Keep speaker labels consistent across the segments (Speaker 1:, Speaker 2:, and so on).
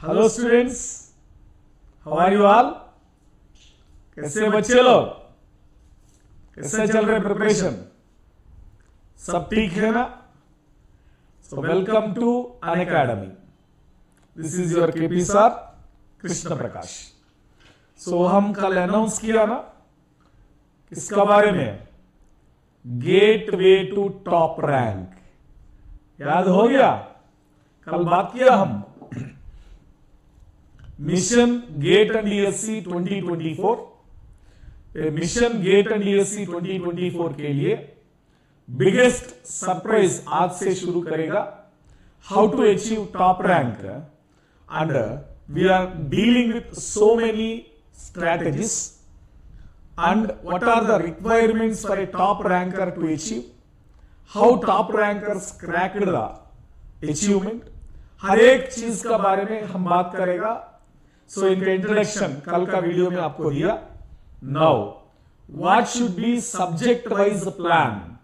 Speaker 1: Hello students, how are you all? कैसे बच्चे लोग? कैसे चल रहे प्रिपरेशन? सब ठीक है ना? So welcome to Unacademy. This is your KP sir Krishna Prakash. So हम कल अनाउंस किया ना किसका बारे में? Gateway to top rank. याद हो गया? कल बात किया हम mission GATE and DSC 2024. Mission GATE and DSC 2024 के लिए बिगेस्ट सरप्राइज आज से शुरू करेगा. How to achieve top rank, and we are dealing with so many strategies and what are the requirements for a top ranker to achieve, how top rankers cracked the achievement. हर एक चीज का बारे में हम बात करेगा. सो इनका इंट्रोडक्शन कल का वीडियो में आपको दिया. Now what should be subject wise plan.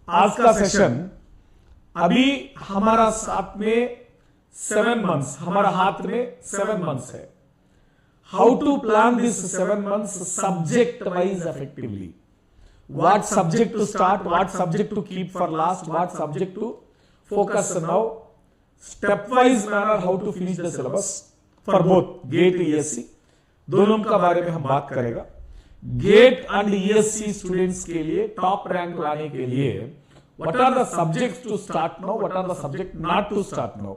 Speaker 1: आज का सेशन अभी हमारा साथ में 7 months, हमारा हाथ में 7 months है. How to plan this 7 months subject wise effectively. What subject to start, what subject to keep for last, what subject to focus now. Stepwise manner how to finish the syllabus for both GATE ESC. दोनों का बारे में हम बात करेगा. GATE and ESC students के लिए top rank लाने के लिए what are the subjects to start now, what are the subjects not to start now.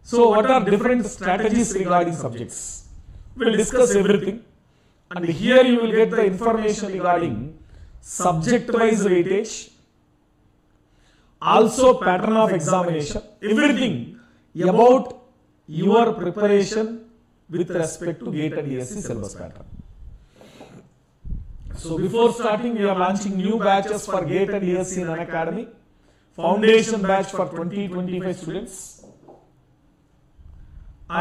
Speaker 1: So what are different strategies regarding subjects. We'll discuss everything, and here you will get the information regarding subject wise weightage, also pattern of examination, everything about your preparation with respect to GATE and ESC syllabus pattern. So before starting, we are launching new batches for GATE and ESC in Unacademy. Foundation batch for 2025 students.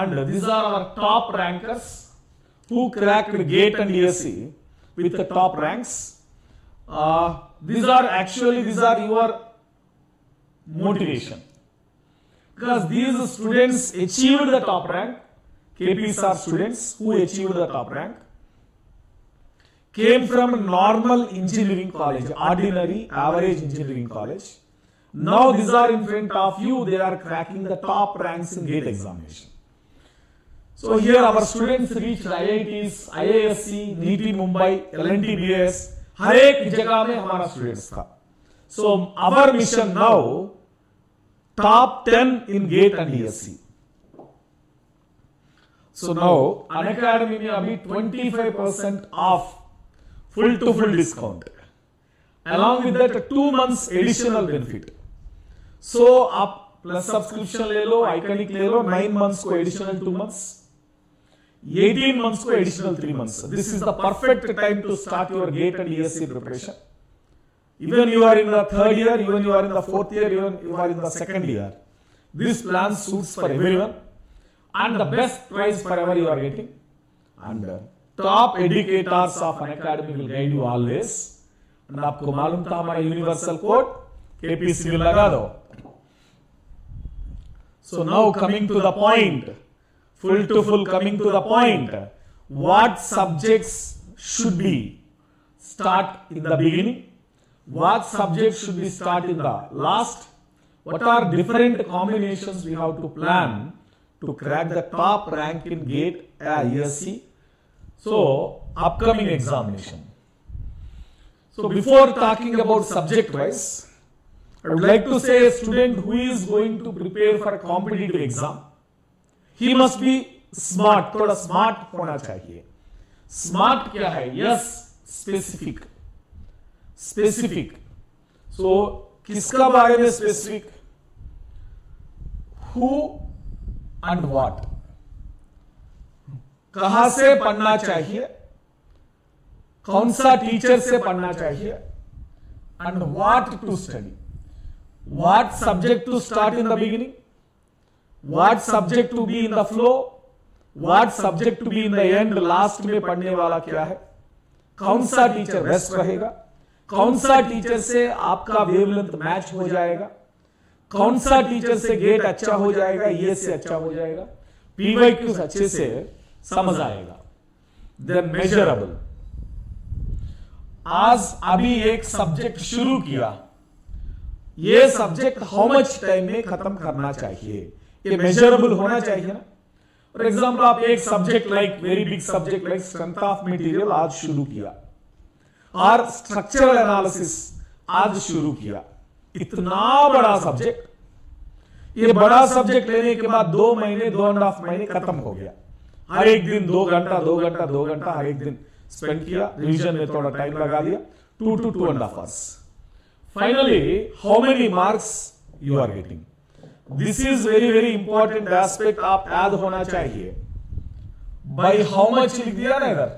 Speaker 1: And these are our top rankers who cracked GATE and ESC with the top ranks. These are your motivation, because these students achieved the top rank. KPs are students who achieved the top rank, came from normal engineering college, ordinary average engineering college. Now these are in front of you, they are cracking the top ranks in GATE examination. So here our students reached IITs, IISc, NITI Mumbai, L&T BAS, हर एक जगह में हमारा students था. So our mission now, top 10 in GATE and ESC. So now Unacademy में अभी 25% off, full to full discount, along with that 2 months additional benefit. So आप plus subscription ले लो, iconic ले लो, 9 months को एडिशनल 2 months, 18 months को additional 3 months. This is the perfect time to start your GATE and ESC preparation. Even you are in the 3rd year, even you are in the 4th year, even you are in the 2nd year. This plan suits for everyone, and the best price forever you are getting. And top educators of Unacademy will guide you always. And आपको मालूम था हमारा universal code KPC में लगा दो. So now coming to the point. Full to full coming to the point. What subjects should be start in the beginning? What subjects should be start in the last? What are different combinations we have to plan to crack the top rank in GATE ESC? So upcoming examination. So before talking about subject wise, I would like to say a student who is going to prepare for a competitive exam, he must be smart. थोड़ा smart होना चाहिए. Smart क्या है? Yes, specific. Specific. सो किसका बारे में specific? Who and what. कहां से पढ़ना चाहिए, कौन सा टीचर से पढ़ना चाहिए, and what to study. What subject to start in the beginning, what subject to be in the flow, what subject to be in the end, last में पढ़ने वाला क्या है, कौन सा टीचर बेस्ट रहेगा, कौन सा टीचर से आपका वेवलेंथ मैच हो जाएगा, कौन सा टीचर से गेट अच्छा हो जाएगा, ये से अच्छा हो जाएगा, PYQs अच्छे से समझ आएगा। देन मेजरेबल, आज अभी एक सब्जेक्ट शुरू किया, ये सब्जेक्ट हाउ मच टाइम में खत्म करना चाहिए, ये मेजरेबल होना चाहिए ना। फॉर एग्जाम्पल आप एक subject like very big subject like strength of material आज शुरू किया और स्ट्रक्चरल एनालिसिस आज शुरू किया, इतना बड़ा सब्जेक्ट, ये बड़ा सब्जेक्ट लेने के बाद 2 महीने 2.5 महीने खत्म हो गया। हर एक दिन 2 घंटा 2 घंटा 2 घंटा हर एक दिन स्पेंड किया, रिवीजन में थोड़ा टाइम लगा दिया, 2 to 2.5 hours। Finally how many marks you are getting, this is very very important aspect, आप याद होना चाहिए। बाय हाउ मच लिख दिया ना इधर,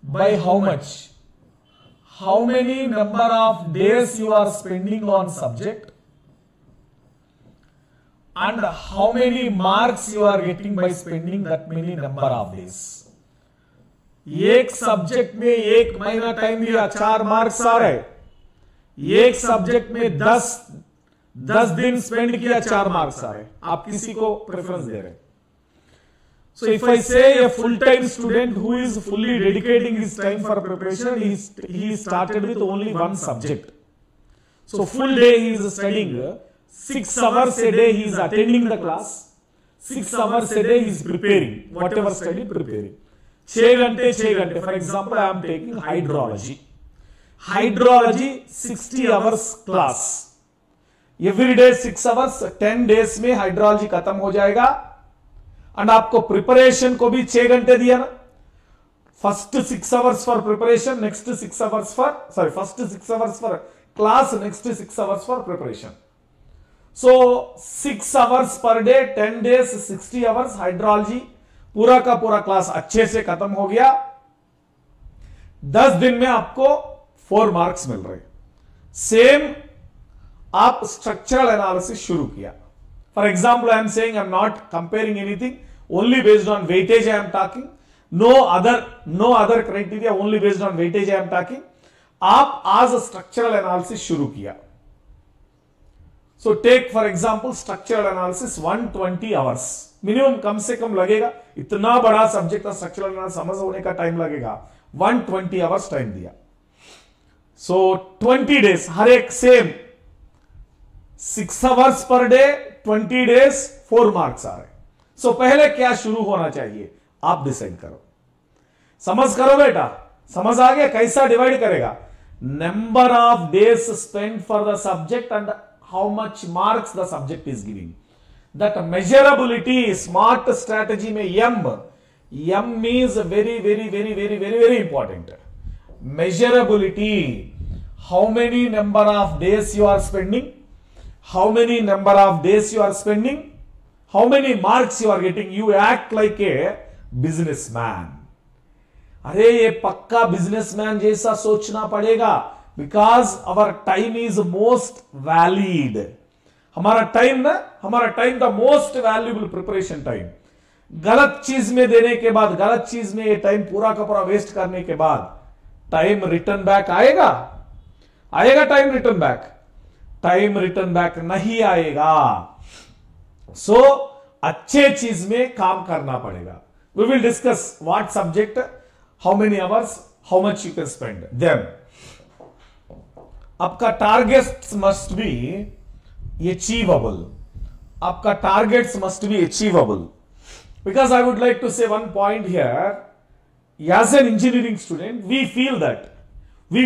Speaker 1: by how much, how many number of days you are spending on subject and how many marks you are getting by spending that many number of days। एक subject में 1 महीना time दिया, 4 marks आ रहे, एक सब्जेक्ट में 10 दिन spend किया, 4 मार्क्स आ रहे, आप किसी को प्रेफरेंस दे रहे। So if I say a full-time student who is fully dedicating his time for preparation, he started with only one subject. So full day he is studying, 6 hours a day he is attending the class, 6 hours a day he is preparing, whatever study preparing. 6 घंटे, for example I am taking hydrology, 60 hours class, every day 6 hours, 10 days में hydrology खत्म हो जाएगा। And आपको preparation को भी 6 घंटे दिया ना, first 6 hours for preparation, next 6 hours for first 6 hours for class, next 6 hours for preparation. So 6 hours पर डे, 10 days 60 hours, हाइड्रोलॉजी पूरा का पूरा क्लास अच्छे से खत्म हो गया। 10 दिन में आपको 4 मार्क्स मिल रहे। सेम आप स्ट्रक्चरल एनालिसिस शुरू किया। For example I am saying, I am not comparing anything, only based on weightage I am talking, no other criteria, only based on weightage I am talking. आप आज structural analysis शुरू किया। So take for example structural analysis 120 hours minimum, कम से कम लगेगा, इतना बड़ा सब्जेक्ट स्ट्रक्चरल एनालिसिस समझ होने का टाइम लगेगा, 120 hours टाइम दिया। सो 20 days, हर एक सेम 6 hours पर डे, 20 days 4 मार्क्स आ रहे। सो पहले क्या शुरू होना चाहिए आप डिसाइड करो, समझ करो बेटा, समझ आ गया कैसा डिवाइड करेगा, number of days spend for the subject and how much marks the subject is giving. That measurability, smart strategy में M is very very very very very very important. Measurability, how many number of days you are spending, how many number of days you are spending, how many marks you are getting, you act like a businessman। अरे ये पक्का businessman जैसा सोचना पड़ेगा, because our time is most valid. हमारा time the most valuable preparation time. गलत चीज में देने के बाद, गलत चीज में ये टाइम पूरा का पूरा वेस्ट करने के बाद टाइम रिटर्न बैक आएगा time return back? Time return back नहीं आएगा। सो अच्छे चीज में काम करना पड़ेगा। We will discuss what subject, how many hours, how much you can spend. Then आपका टारगेट्स मस्ट बी अचीवेबल, आपका targets must be achievable, because I would like to say one point here, as an engineering student we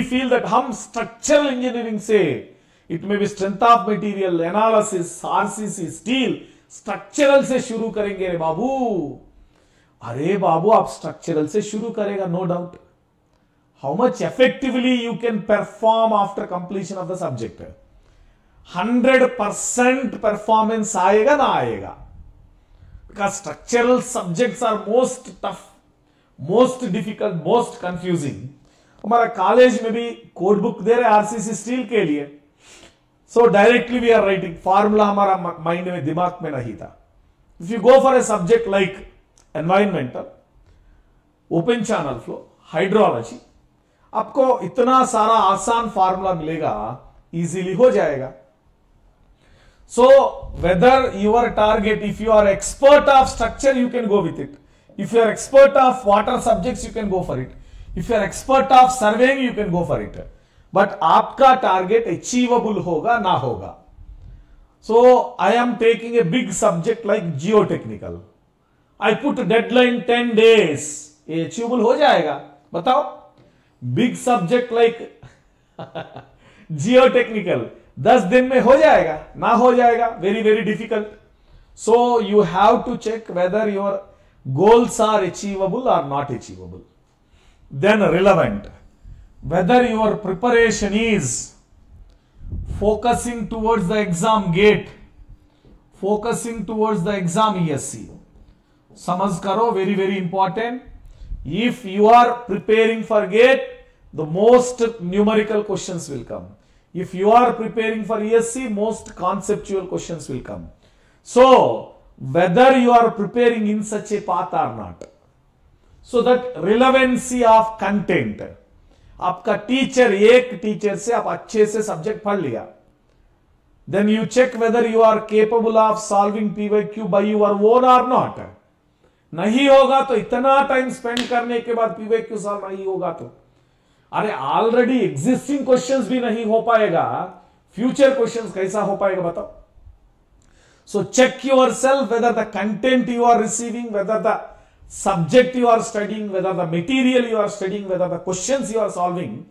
Speaker 1: feel that हम structural engineering से, it में भी strength of material, analysis, RCC, steel, structural से शुरू करेंगे रे बाबू। अरे बाबू आप स्ट्रक्चरल से शुरू करेगा, no doubt. How much effectively you can perform after completion of the subject, 100% performance आएगा ना आएगा, because structural subjects are most tough, most difficult, most confusing. हमारा कॉलेज में भी कोड बुक दे रहे आरसीसी स्टील के लिए, so directly we are writing, formula हमारा माइंड में, दिमाग में नहीं था। If you go for a subject like environmental, open channel flow, hydrology, आपको इतना सारा आसान फार्मूला मिलेगा, इजीली हो जाएगा। So whether your target, if you are expert of structure, you can go with it. If you are expert of water subjects, you can go for it. If you are expert of surveying, you can go for it. But आपका target achievable होगा ना होगा. So I am taking a big subject like geotechnical. I put deadline 10 days. ये achievable हो जाएगा? बताओ. Big subject like geotechnical 10 दिन में हो जाएगा ना हो जाएगा, very very difficult. So you have to check whether your goals are achievable or not achievable. Then relevant, whether your preparation is focusing towards the exam gate, focusing towards the exam ESC. समझ करो, very very important. If you are preparing for gate, the most numerical questions will come. If you are preparing for ESC, most conceptual questions will come. So whether you are preparing in such a path or not, so that relevancy of content, आपका teacher, एक teacher से आप अच्छे से subject पढ़ लिया, then you check whether you are capable of solving PYQ by your own or not. नहीं होगा तो इतना टाइम स्पेंड करने के बाद PYQ सॉल्व नहीं होगा तो अरे ऑलरेडी एग्जिस्टिंग क्वेश्चंस भी नहीं हो पाएगा, फ्यूचर क्वेश्चंस कैसा हो पाएगा बताओ. So check yourself whether the content you are receiving, whether the subject you are studying, whether the material you are studying, whether the questions you are solving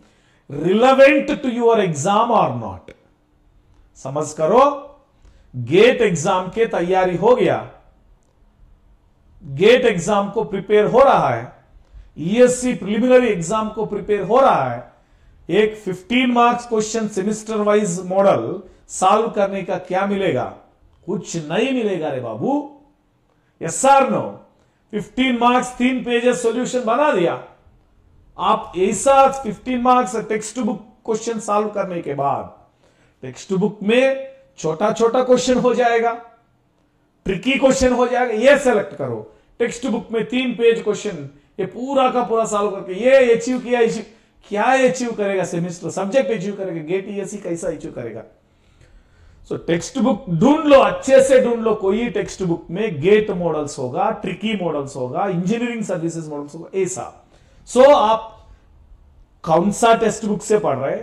Speaker 1: relevant to your exam or not. समझ करो, gate exam के तैयारी हो गया, gate exam को prepare हो रहा है, ESC प्रिलिमिनरी एग्जाम को प्रिपेयर हो रहा है, एक 15 marks question semester wise model solve करने का क्या मिलेगा? कुछ नहीं मिलेगा रे बाबू. Yes sir no. 15 marks 3 pages solution बना दिया, आप ऐसा 15 marks text book question solve करने के बाद टेक्स्ट बुक में छोटा छोटा क्वेश्चन हो जाएगा, ट्रिकी क्वेश्चन हो जाएगा, ये सेलेक्ट करो. टेक्स्ट बुक में 3 पेज क्वेश्चन ये पूरा का पूरा सॉल्व करके ये अचीव किया, क्या अचीव करेगा? सेमिस्टर सब्जेक्ट अचीव करेगा, गेट ESC कैसा अचीव करेगा? सो टेक्स्ट बुक ढूंढ लो, अच्छे से ढूंढ लो. कोई टेक्स्ट बुक में गेट मॉडल्स होगा, ट्रिकी मॉडल्स होगा, इंजीनियरिंग सर्विसेज मॉडल्स होगा, ऐसा. सो आप कौन सा टेक्स्ट बुक से पढ़ रहे,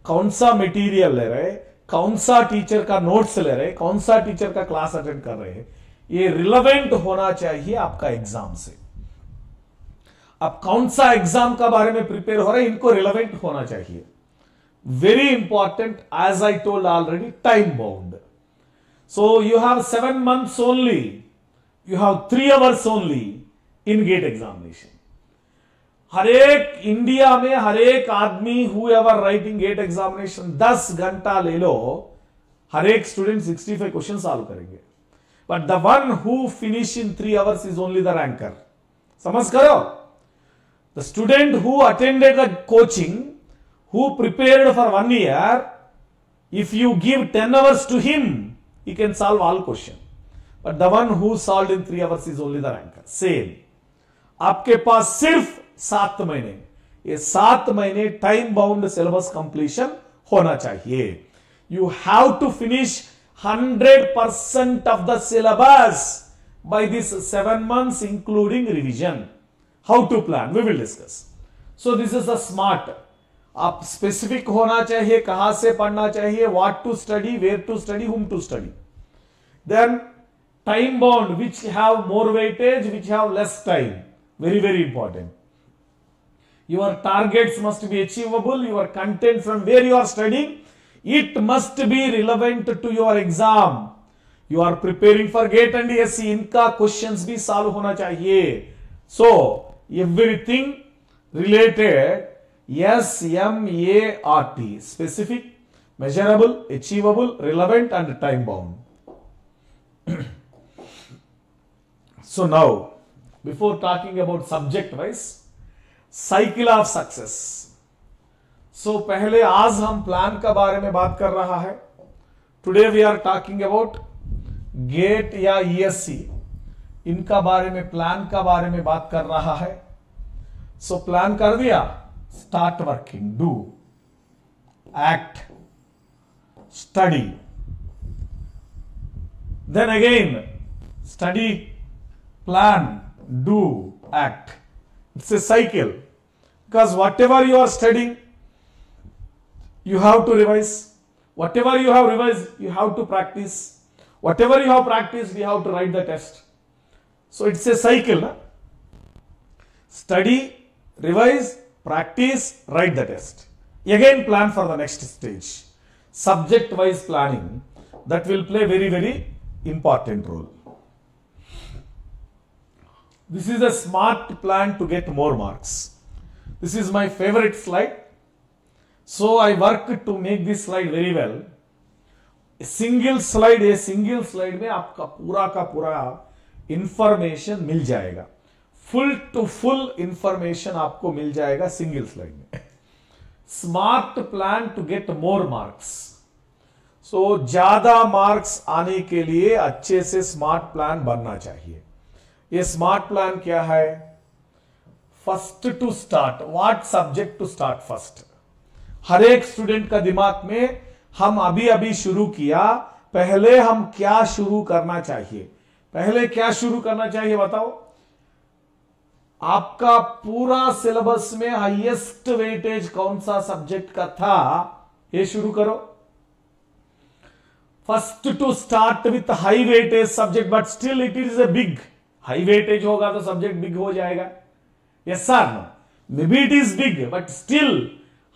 Speaker 1: कौन सा मटेरियल ले रहे, कौन सा टीचर का नोट्स ले रहे, कौन सा टीचर का क्लास अटेंड कर रहे हैं, ये रिलेवेंट होना चाहिए आपका एग्जाम से. आप कौन सा एग्जाम का बारे में प्रिपेयर हो रहे हैं, इनको रिलेवेंट होना चाहिए. Very important, as I told already, time bound. So you have 7 months only, you have 3 hours only in gate examination. हर एक इंडिया में हर एक आदमी whoever writing gate examination 10 घंटा ले लो, हर एक स्टूडेंट 65 क्वेश्चन सॉल्व करेंगे. But the one who finish in 3 hours is only the ranker. समझ करो, the student who attended the coaching, who prepared for 1 year, if you give 10 hours to him, he can solve all question. But the one who solved in 3 hours is only the ranker. Same. आपके पास सिर्फ 7 महीने, ये 7 महीने time bound syllabus completion होना चाहिए. You have to finish 100% of the syllabus by this 7 months, including revision. How to plan, we will discuss. So this is a smart. आप specific होना चाहिए, कहां से पढ़ना चाहिए, what to study, where to study, whom to study. Then time bound, which have more weightage, which have less time. Very very important. Your targets must be achievable. Your content from where you are studying, it must be relevant to your exam. You are preparing for GATE and ESC, इनका questions भी solve होना चाहिए. So everything related SMART, specific, measurable, achievable, relevant and time bound. So now, before talking about subject wise, cycle of success. So पहले आज हम plan का बारे में बात कर रहा है. Today we are talking about GATE या ESC, इनका बारे में, प्लान का बारे में बात कर रहा है. सो प्लान कर दिया, start working, do, act, study, then again study, plan, do, act. It's a cycle, because whatever you are studying, you have to revise. Whatever you have revised, you have to practice. Whatever you have practiced, you have to write the test. So it's a cycle. Na? Study, revise, practice, write the test. Again plan for the next stage. Subject wise planning, that will play very, very important role. This is a smart plan to get more marks. This is my favorite slide. So I worked to make this slide very well. A single slide में आपका पूरा का पूरा information मिल जाएगा. Full to full information आपको मिल जाएगा single slide में. Smart plan to get more marks. So ज्यादा मार्क्स आने के लिए अच्छे से स्मार्ट प्लान बनना चाहिए. ये स्मार्ट प्लान क्या है? First to start, what subject to start first. हर एक स्टूडेंट का दिमाग में हम अभी शुरू किया, पहले हम क्या शुरू करना चाहिए? पहले क्या शुरू करना चाहिए बताओ? आपका पूरा सिलेबस में हाईएस्ट वेटेज कौन सा सब्जेक्ट का था, ये शुरू करो. First to start with high weightage subject, but still it is a big. High weightage होगा तो सब्जेक्ट बिग हो जाएगा. Yes sir, no, maybe it is big but still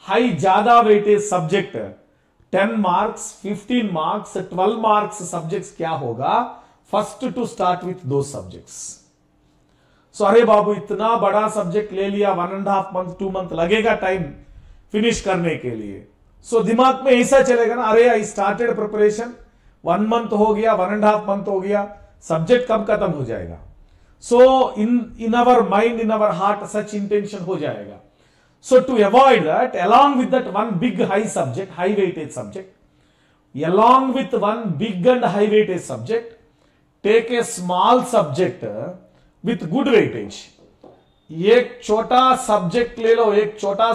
Speaker 1: high, ज्यादा weightage subject 10 marks, 15 marks, 12 marks subjects क्या होगा? First to start with दो subjects. So अरे बाबू इतना बड़ा सब्जेक्ट ले लिया, 1.5 मंथ 2 मंथ लगेगा टाइम फिनिश करने के लिए. सो दिमाग में ऐसा चलेगा ना, अरे आई स्टार्टेड प्रिपरेशन, 1 मंथ हो गया, 1.5 मंथ हो गया, सब्जेक्ट कब खत्म हो जाएगा. So in our mind, in our heart such intention हो जाएगा. So to avoid that, along with that one big high subject, high weightage subject, along with one big and high weightage subject, take a small subject with good weightage. एक छोटा subject ले लो, एक छोटा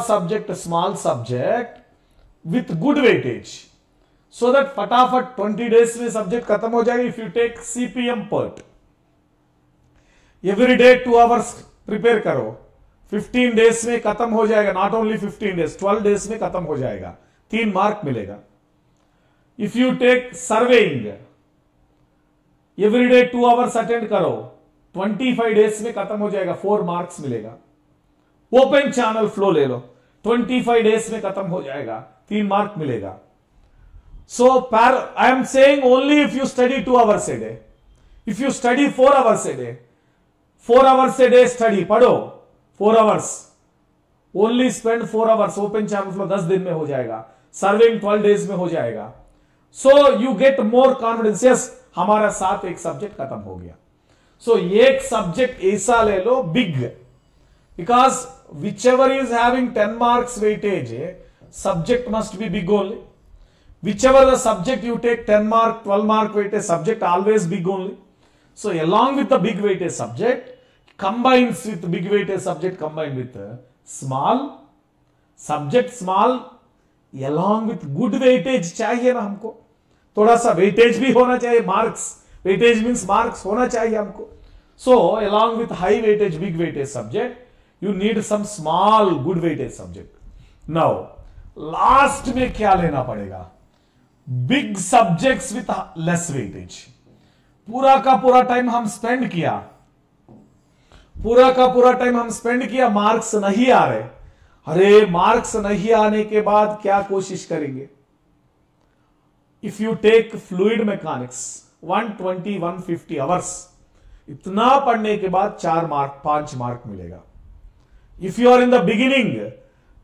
Speaker 1: subject small subject with good weightage, so that फटाफट 20 days में subject खत्म हो जाएगा. If you take CPM PERT, every day 2 hours prepare करो, 15 डेज में खत्म हो जाएगा. नॉट ओनली 15 डेज, 12 डेज में खत्म हो जाएगा, 3 मार्क मिलेगा. If you take surveying, every day 2 hours attend करो, 25 डेज में खत्म हो जाएगा, 4 मार्क्स मिलेगा. ओपन चैनल फ्लो ले लो, 25 डेज में खत्म हो जाएगा, 3 मार्क मिलेगा. So I am saying only if you study 2 hours a day. If you study 4 hours a day, 4 hours a day study, पढ़ो 4 hours, only spend 4 hours. Open channel flow 10 दिन में हो जाएगा, सर्विंग 12 डेज में हो जाएगा. So you get more confidence. Yes, हमारा साथ एक सब्जेक्ट खत्म हो गया. सो एक सब्जेक्ट ऐसा ले लो big, because whichever is having 10 marks weightage, subject must be big only. whichever the subject you take, 10 mark, 12 mark weightage subject, always big only. So along with the big weightage subject, combines with big weightage subject combined with small subject, small along with good weightage चाहिए ना हमको. थोड़ा सा weightage भी होना चाहिए, marks, weightage means marks होना चाहिए हमको. So along with high weightage, big weightage subject, you need some small good weightage subject. Now last में क्या लेना पड़ेगा? Big subjects with less weightage. पूरा का पूरा टाइम हम स्पेंड किया, मार्क्स नहीं आ रहे. अरे मार्क्स नहीं आने के बाद क्या कोशिश करेंगे? If you take fluid mechanics 120 150 hours, इतना पढ़ने के बाद 4 मार्क 5 मार्क मिलेगा. If you are in the beginning,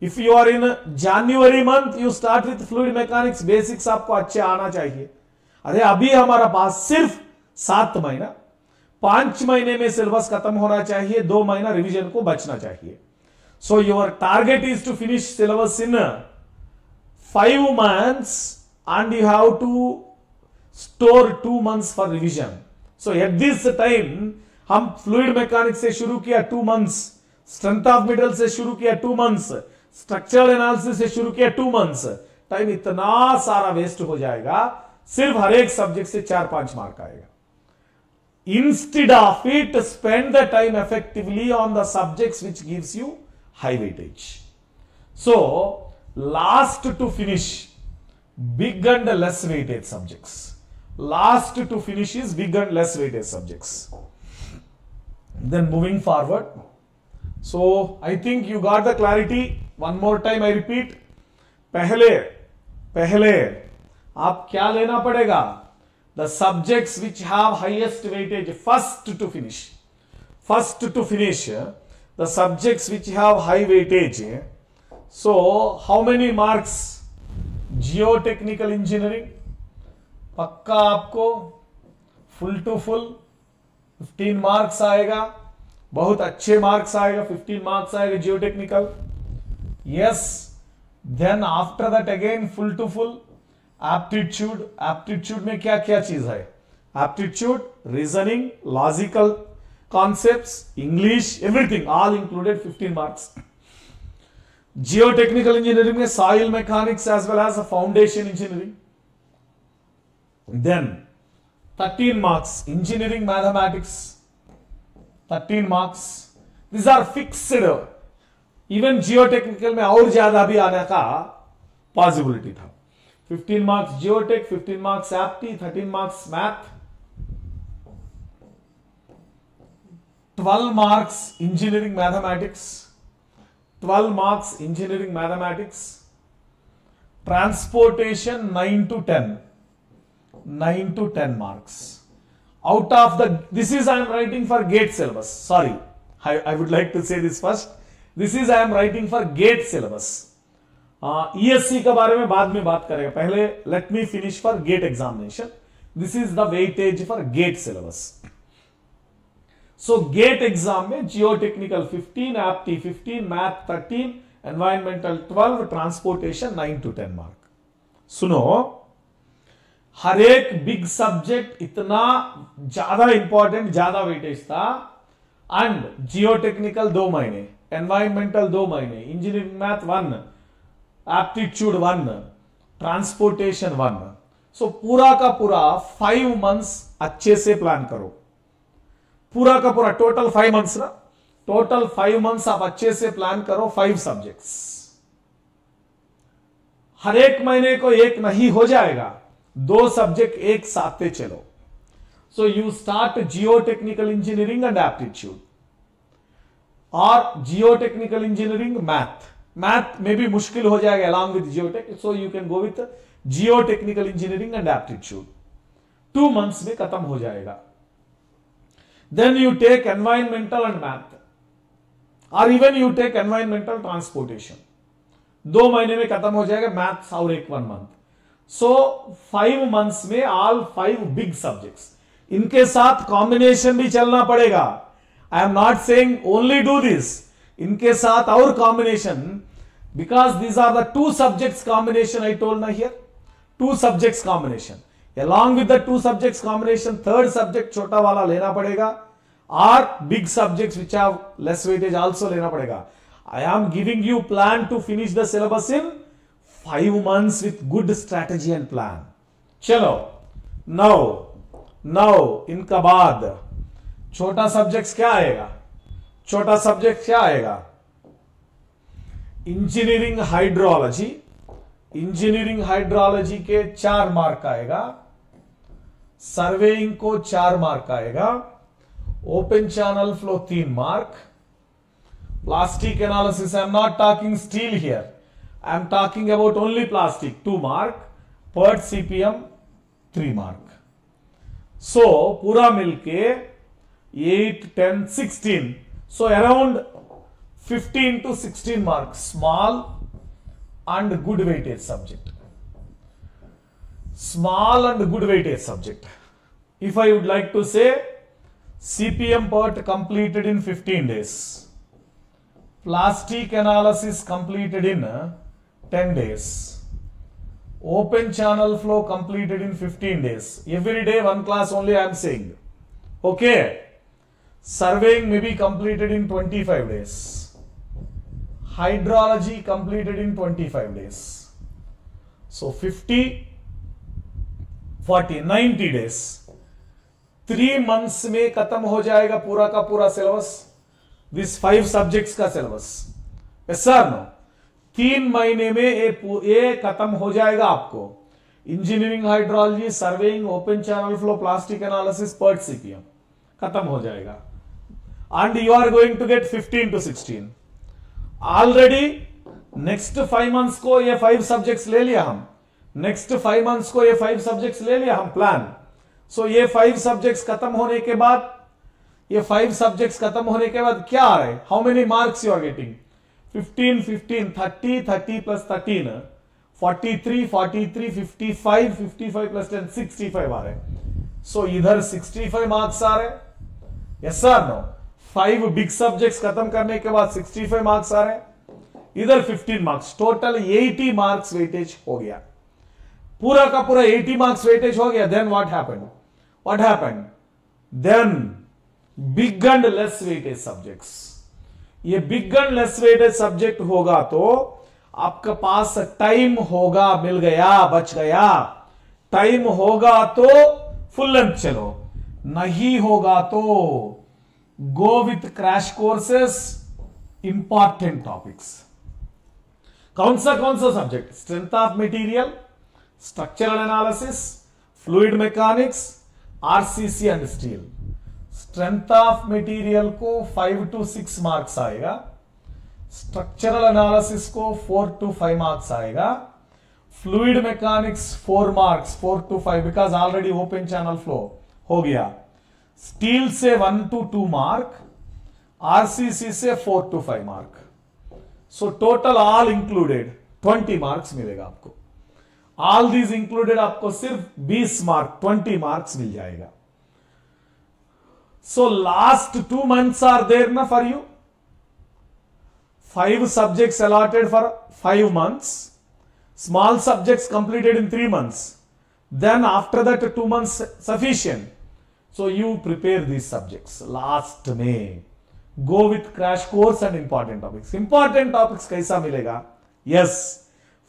Speaker 1: if you are in जनवरी month, you start with fluid mechanics, basics आपको अच्छे आना चाहिए. अरे अभी हमारा पास सिर्फ 7 महीना, 5 महीने में सिलेबस खत्म होना चाहिए, 2 महीना रिवीजन को बचना चाहिए. So your target is to finish syllabus in 5 months and you have to store 2 months for revision. So at this time हम फ्लूइड मैकेनिक्स से शुरू किया 2 months, स्ट्रेंथ ऑफ मेटल से शुरू किया 2 months, स्ट्रक्चरल एनालिसिस से शुरू किया 2 months. टाइम इतना सारा वेस्ट हो जाएगा. सिर्फ हर एक सब्जेक्ट से 4-5 मार्क आएगा. Instead of it, spend the time effectively on the subjects which gives you high weightage. So, last to finish, big and less weightage subjects. Last to finish is big and less weightage subjects. Then moving forward. So, I think you got the clarity. One more time I repeat. पहले आप क्या लेना पड़ेगा? The subjects which have highest weightage, first to finish, the subjects which have high weightage. So, how many marks? Geotechnical engineering, पक्का आपको full to full 15 marks आएगा, बहुत अच्छे marks आएगा, 15 marks आएगा geotechnical. Yes, then after that again full to full aptitude में क्या क्या चीज है? Aptitude, reasoning, logical concepts, English, everything all included 15 marks. Geotechnical engineering में soil mechanics as well as foundation engineering. Then 13 marks engineering mathematics, 13 marks. These are fixed. Even geotechnical में और ज्यादा भी आने का पॉसिबिलिटी था. 15 marks geotech, 15 marks apti, 13 marks math, 12 marks engineering mathematics, 12 marks engineering mathematics, transportation 9 to 10 marks. Out of the, this is I am writing for GATE syllabus. Sorry, I would like to say this first. This is I am writing for GATE syllabus. ESC के बारे में बाद में बात करेगा. पहले let me finish for GATE examination. This is the weightage for GATE syllabus. So GATE exam में geotechnical 15, apti 15, math 13, environmental 12, transportation 9 to 10 mark. सुनो, हर एक बिग सब्जेक्ट इतना ज्यादा इंपॉर्टेंट, ज्यादा वेटेज था. एंड जियोटेक्निकल 2 महीने, एनवायरमेंटल 2 महीने, इंजीनियरिंग मैथ 1, एप्टीट्यूड 1, ट्रांसपोर्टेशन 1. सो पूरा का पूरा 5 मंथ्स अच्छे से प्लान करो. पूरा का पूरा टोटल 5 मंथ्स ना, टोटल 5 मंथ्स आप अच्छे से प्लान करो. 5 सब्जेक्ट्स, हर एक महीने को एक नहीं हो जाएगा, 2 सब्जेक्ट एक साथ पे चलो. So you start geotechnical engineering and aptitude, और जियोटेक्निकल इंजीनियरिंग मैथ में भी मुश्किल हो जाएगा along with geotech. So you can go with geotechnical engineering and aptitude. 2 months में खत्म हो जाएगा. Then you take environmental and math, और even you take environmental transportation. 2 महीने में खत्म हो जाएगा मैथ्स और 1 मंथ. सो 5 मंथ्स में ऑल 5 बिग सब्जेक्ट्स. इनके साथ कॉम्बिनेशन भी चलना पड़ेगा. I am not saying only do this, इनके साथ और combination, because these are the 2 subjects combination I told ना here. 2 subjects combination, along with the 2 subjects combination, 3rd subject छोटा वाला लेना पड़ेगा, और big subjects which have less weightage also लेना पड़ेगा. I am giving you plan to finish the syllabus in 5 months with good strategy and plan. चलो, now इनका बाद छोटा सब्जेक्ट्स क्या आएगा? छोटा सब्जेक्ट क्या आएगा? Engineering hydrology. इंजीनियरिंग हाइड्रोलॉजी के 4 मार्क आएगा. सर्वेइंग को 4 मार्क आएगा. Open channel flow 3 mark. Plastic analysis, I am not talking steel here, I am talking about only plastic, 2 mark. PERT CPM 3 mark. So पूरा मिलके 8, 10, 16, so around 15 to 16 marks. Small and good weightage subject. Small and good weightage subject. If I would like to say, CPM part completed in 15 days. Plastic analysis completed in 10 days. Open channel flow completed in 15 days. Every day 1 class only I am saying. Okay. Surveying may be completed in 25 days. Hydrology completed in 25 days. So 50, 90 days, 3 months में खत्म हो जाएगा पूरा का पूरा syllabus, this 5 subjects का syllabus. Yes sir no, 3 महीने में ये खत्म हो जाएगा आपको। Engineering hydrology, surveying, open channel flow, plastic analysis, PERT CPM खत्म हो जाएगा। And you are going to get 15 to 16 already. Next 5 months को ये 5 सब्जेक्ट्स ले लिया हम, नेक्स्ट 5 मंथ्स को ये 5 सब्जेक्ट्स ले लिया हम प्लान। सो ये 5 सब्जेक्ट्स खत्म होने के बाद, ये 5 सब्जेक्ट्स खत्म होने के बाद क्या आ रहा है, how many marks you are getting, 15 15 30 30 plus 13 43 43 55 55 plus 10 65 आ रहे। सो इधर 65 मार्क्स आ रहे। Yes sir no, 5 big subjects खत्म करने के बाद 65 मार्क्स आ रहे, इधर 15 मार्क्स, टोटल 80 मार्क्स वेटेज हो गया, पूरा का पूरा 80 मार्क्स वेटेज हो गया। Then what happened, then big and less weightage subjects, ये big and less weightage subject होगा तो आपके पास टाइम होगा, मिल गया, बच गया। टाइम होगा तो फुल लेंथ चलो, नहीं होगा तो go with crash courses, important topics. कौन सा subject, strength of material, structural analysis, fluid mechanics, RCC and steel. Strength of material को 5 to 6 मार्क्स आएगा, स्ट्रक्चरल एनालिसिस को 4 to 5 मार्क्स आएगा, fluid mechanics 4 marks 4 to 5 because already open channel flow हो गया, steel से 1 to 2 mark, RCC से 4 to 5 mark. So total all included 20 marks मिलेगा आपको। ऑल दीज इंक्लूडेड आपको सिर्फ 20 मार्क 20 मार्क्स मिल जाएगा। So last 2 months are there ना for you, 5 subjects allotted for 5 months, small subjects completed in 3 months, then after that 2 months sufficient. So you prepare these subjects last May, go with crash course and important topics. Important topics kaisa milega? Yes,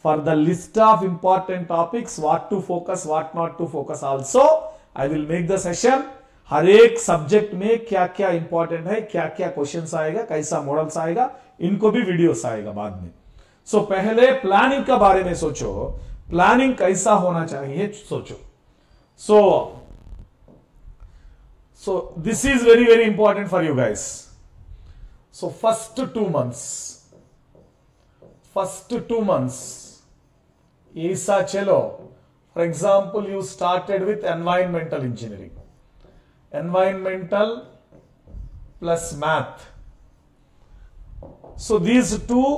Speaker 1: for the list of important topics, what to focus, what not to focus also I will make the session। हर एक subject में क्या क्या important है, क्या क्या questions आएगा, कैसा models आएगा, इनको भी वीडियोस आएगा बाद में। सो पहले प्लानिंग के बारे में सोचो, प्लानिंग कैसा होना चाहिए सोचो। So this is very very important for you guys. So first 2 months ऐसा चलो। For example you started with environmental engineering, environmental plus math. So these two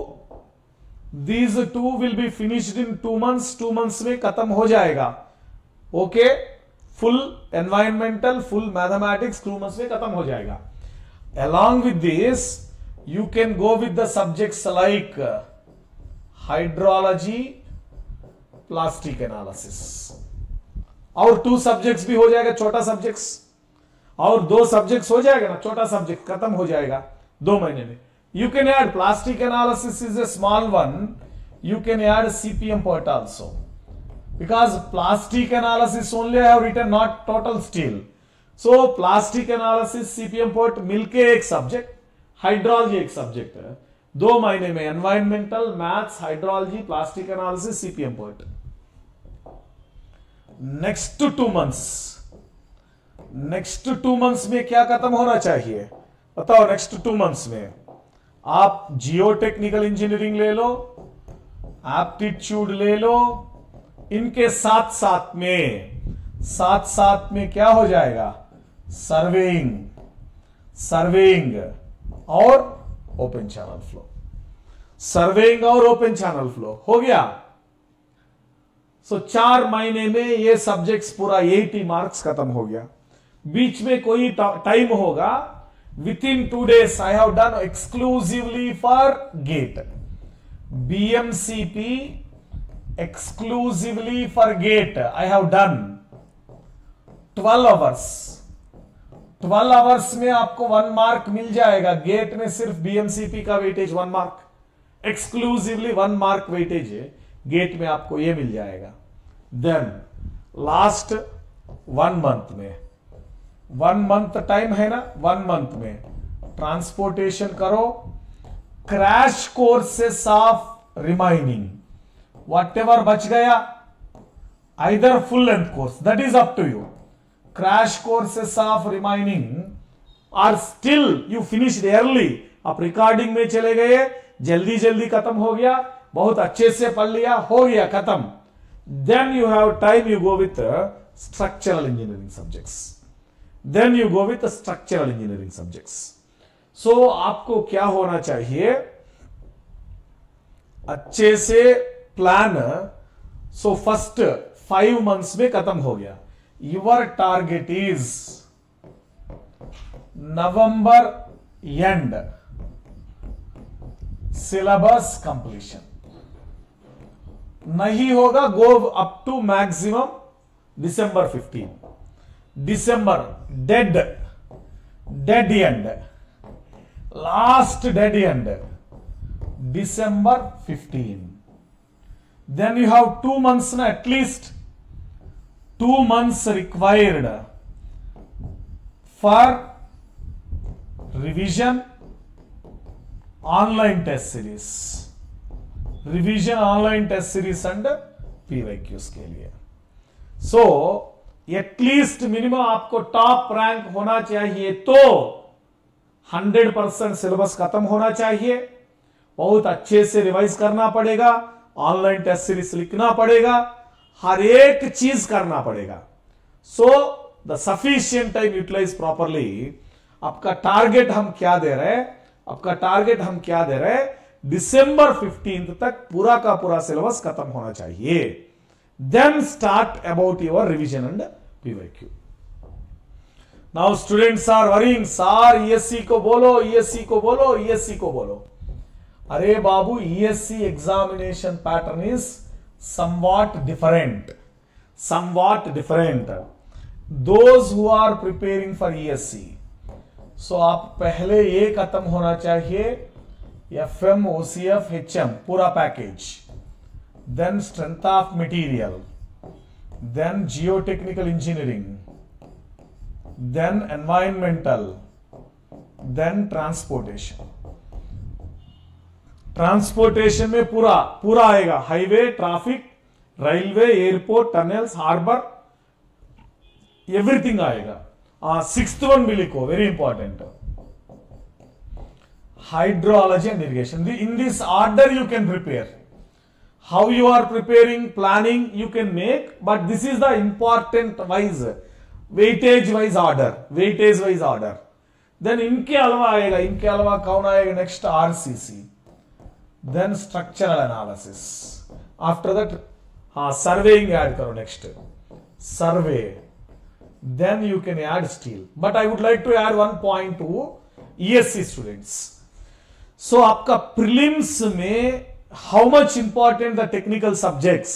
Speaker 1: will be finished in 2 months। 2 months में खत्म हो जाएगा। Okay, full environmental, full mathematics 2 months में खत्म हो जाएगा। Along with this, you can go with the subjects like hydrology, plastic analysis। और 2 subjects भी हो जाएगा, छोटा सब्जेक्ट्स, और 2 सब्जेक्ट्स हो जाएगा ना, छोटा सब्जेक्ट खत्म हो जाएगा 2 महीने में। You can add plastic analysis is a small one, you can add CPM part also because plastic analysis only I have written, not total steel. So plastic analysis CPM part मिलके एक subject, hydrology एक subject है। 2 महीने में environmental, maths, hydrology, plastic analysis, CPM part. Next 2 months में क्या खत्म होना चाहिए बताओ। नेक्स्ट 2 months में आप जियो टेक्निकल इंजीनियरिंग ले लो, एप्टीट्यूड ले लो, इनके साथ साथ में क्या हो जाएगा, सर्वेइंग और ओपन चैनल फ्लो। सर्वेइंग और ओपन चैनल फ्लो हो गया। सो 4 महीने में ये सब्जेक्ट्स पूरा 80 मार्क्स खत्म हो गया। बीच में कोई टाइम होगा, within 2 days I have done exclusively for gate, BMCP exclusively for gate I have done 12 hours। 12 hours में आपको 1 मार्क मिल जाएगा। गेट में सिर्फ बीएमसीपी का weightage 1 mark, exclusively 1 mark weightage है गेट में, आपको ये मिल जाएगा। देन लास्ट 1 मंथ में, 1 मंथ टाइम है ना, 1 मंथ में ट्रांसपोर्टेशन करो, crash courses of remaining whatever बच गया, either full length course, that is up to you, crash courses of remaining are still you finished early, आप recording में चले गए, जल्दी जल्दी खत्म हो गया, बहुत अच्छे से पढ़ लिया, हो गया खत्म, then you have time, you go with structural engineering subjects, then you go with structural engineering subjects. So आपको क्या होना चाहिए, अच्छे से प्लान, सो फर्स्ट 5 मंथ्स में खत्म हो गया, your target is November end syllabus completion, नहीं होगा go up to maximum December 15, December dead end, last dead end December 15, then you have 2 months na, at least 2 months required for revision online test series, revision online test series and PYQs के लिए। so at least minimum आपको top rank होना चाहिए, तो 100% syllabus खत्म होना चाहिए, बहुत अच्छे से रिवाइज करना पड़ेगा, ऑनलाइन टेस्ट सीरीज लिखना पड़ेगा, हर एक चीज करना पड़ेगा। So the sufficient time utilize properly. आपका टारगेट हम क्या दे रहे हैं, आपका टारगेट हम क्या दे रहे हैं, दिसंबर 15 तक पूरा का पूरा सिलेबस खत्म होना चाहिए, then start about your revision and PYQ. Now students are worrying, sir ESC को बोलो, ईएससी को बोलो, ईएससी को बोलो। अरे बाबू, ESC examination pattern is somewhat different, somewhat different. Those who are preparing for ESC, so आप पहले ये खत्म होना चाहिए, एफएम ओसीएफ एचएम पूरा package, then strength of material, then geotechnical engineering, then environmental, then transportation. Transportation में पूरा पूरा आएगा, highway, traffic, railway, airport, tunnels, harbour, everything आएगा। 6th वन भी लिखो, very important, hydrology and irrigation. In this order you can prepare, how you are preparing, planning you can make, but this is the important wise, weightage wise order, weightage wise order. Then इनके अलावा आएगा, इनके अलावा कौन आएगा next, RCC, then structural analysis, after that surveying add करो, next survey, then you can add steel, but I would like to add one point to ESC students. So आपका prelims में how much important the technical subjects,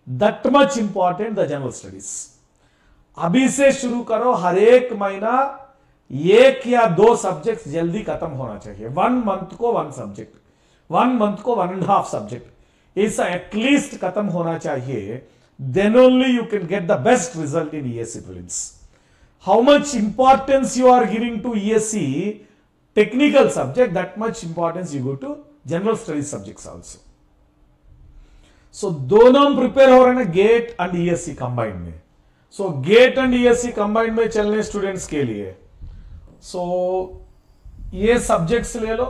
Speaker 1: that much important the general studies. अभी से शुरू करो, हर एक महीना 1 या 2 subject जल्दी खत्म होना चाहिए, 1 मंथ को 1 सब्जेक्ट, 1 मंथ को 1.5 सब्जेक्ट, ऐसा एटलीस्ट खत्म होना चाहिए, then only you can get the best result in ESC prelims. How much importance you are giving to ESC technical subject, that much importance you go to general studies subjects also. So दोनों prepare हो रहे हैं ना, gate and ESC combined में। So gate and ESC combined में चलने students के लिए, सो ये सब्जेक्ट्स ले लो,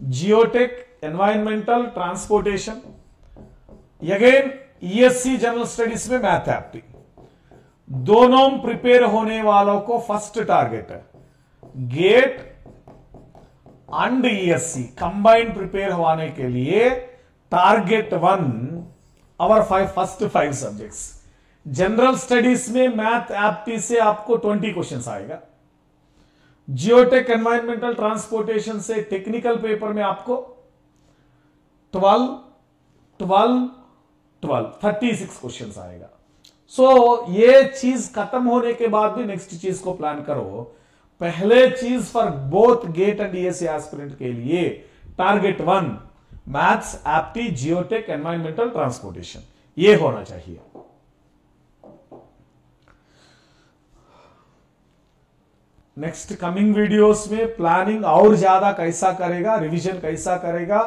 Speaker 1: geotech, environmental, transportation, again ESC general studies में मैथ एप्टी। दोनों प्रिपेयर होने वालों को फर्स्ट टारगेट है gate and ESC combined prepare होने के लिए target 1 our first 5 subjects. General studies में मैथ एप्टी से आपको 20 क्वेश्चंस आएगा, जियोटेक, एनवायरमेंटल, ट्रांसपोर्टेशन से टेक्निकल पेपर में आपको 36 क्वेश्चंस आएगा। सो ये चीज खत्म होने के बाद भी नेक्स्ट चीज को प्लान करो। पहले चीज for both gate and ESC aspirant के लिए target 1 maths, apti, geotech, environmental, transportation, ये होना चाहिए। नेक्स्ट कमिंग वीडियोस में प्लानिंग और ज्यादा कैसा करेगा, रिवीजन कैसा करेगा,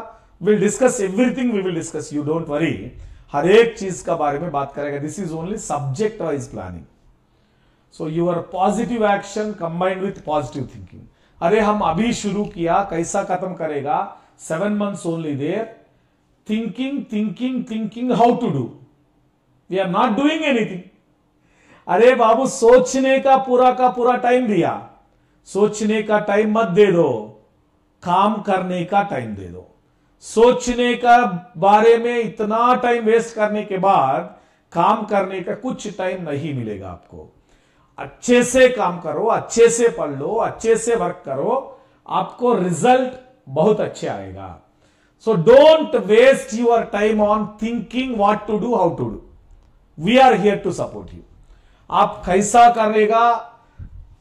Speaker 1: will discuss everything, we will discuss, you don't worry, हर एक चीज का बारे में बात करेगा. This is only subject wise planning. So your positive action combined with positive thinking. अरे हम अभी शुरू किया, कैसा खत्म करेगा, 7 months only there. Thinking thinking thinking how to do, we are not doing anything. अरे बाबू सोचने का पूरा टाइम दिया, सोचने का टाइम मत दे दो, काम करने का टाइम दे दो. सोचने का बारे में इतना टाइम वेस्ट करने के बाद काम करने का कुछ टाइम नहीं मिलेगा आपको. अच्छे से काम करो, अच्छे से पढ़ लो, अच्छे से वर्क करो, आपको रिजल्ट बहुत अच्छे आएगा. So don't waste your time on thinking what to do, how to do. We are here to support you. आप कैसा करेगा,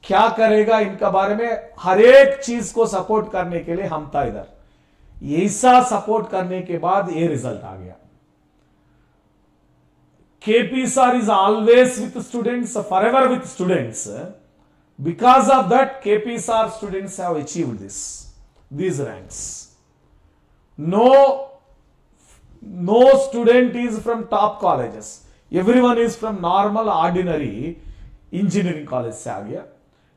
Speaker 1: क्या करेगा, इनका बारे में हर एक चीज को सपोर्ट करने के लिए हम था इधर. ऐसा सपोर्ट करने के बाद ये रिजल्ट आ गया. KP sir is always with students, forever with students. Because of that, KP sir students have achieved these ranks. No student is from top colleges. Everyone is from normal, ordinary engineering college से आ गया.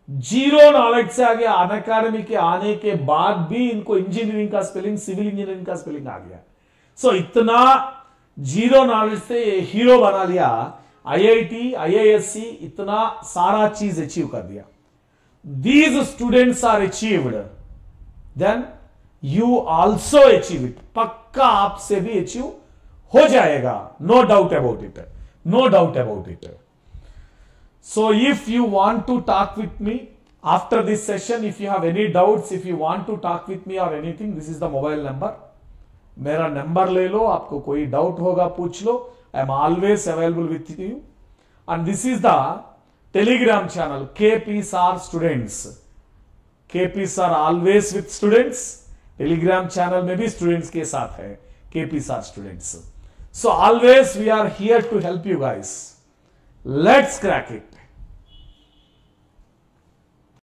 Speaker 1: Zero knowledge से आ गया. Unacademy के आने के बाद भी इनको इंजीनियरिंग का स्पेलिंग, सिविल इंजीनियरिंग का स्पेलिंग आ गया. सो इतना जीरो नॉलेज से हीरो बना लिया. IIT, IISc इतना सारा चीज अचीव कर दिया. These students are achieved, then you also achieve it. पक्का आपसे भी अचीव हो जाएगा. No doubt about it, no doubt about it. So if you want to talk with me after this session, if you have any doubts, if you want to talk with me or anything, this is the mobile number. मेरा number ले लो, आपको कोई doubt होगा पूछ लो. I am always available with you. And this is the Telegram channel, KP sir students. KP sir always with students. Telegram channel में भी students के साथ है, KP sir students. So always we are here to help you guys. Let's crack it.